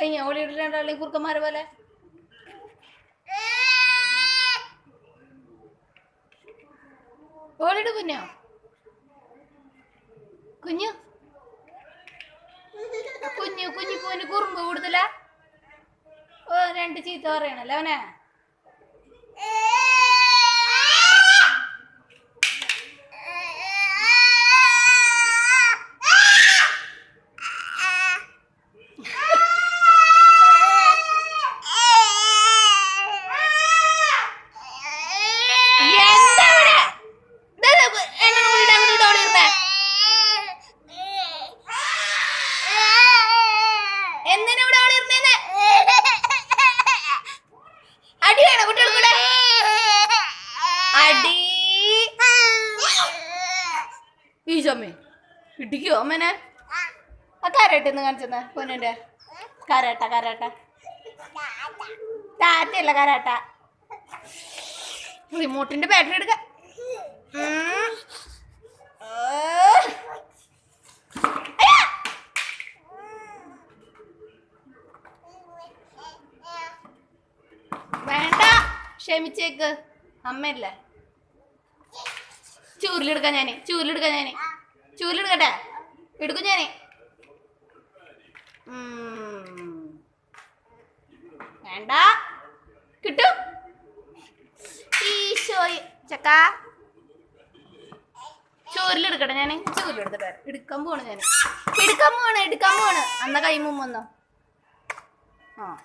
കഴിഞ്ഞ ഓളി ഇടണ്ടാളി കുറുക്കന്മാരെ പോലെ ഓളിട് കുഞ്ഞോ കുഞ്ഞു കുഞ്ഞു കുഞ്ഞു പോന് കുറുമ്പ് കൂടുതല ഓ രണ്ട് ചീത്ത പറയണല്ലോ അവനെ ഈശോമ്മേ ഇടിക്കോ അമ്മേനെ ആ കരാട്ടെന്ന് കാണിച്ചെന്നാ പൊന്നിന്റെ കരാട്ട കരാട്ട താറ്റല്ല കരാട്ട റിമോട്ടിന്റെ ബാറ്ററി എടുക്ക വേണ്ട ക്ഷമിച്ചേക്ക് അമ്മയല്ലേ ചൂരിലെടുക്കാം ഞാന് ചൂരിലെടുക്കട്ടെ എടുക്കും ഞാന് വേണ്ട കിട്ടും ഈശോ ചക്ക ചൂരിലെടുക്കട്ടെ ഞാന് ചൂരിലെടുത്തിട്ട് എടുക്കാൻ പോവാണ് അന്ന കൈ മുമ്പ് വന്നോ ആ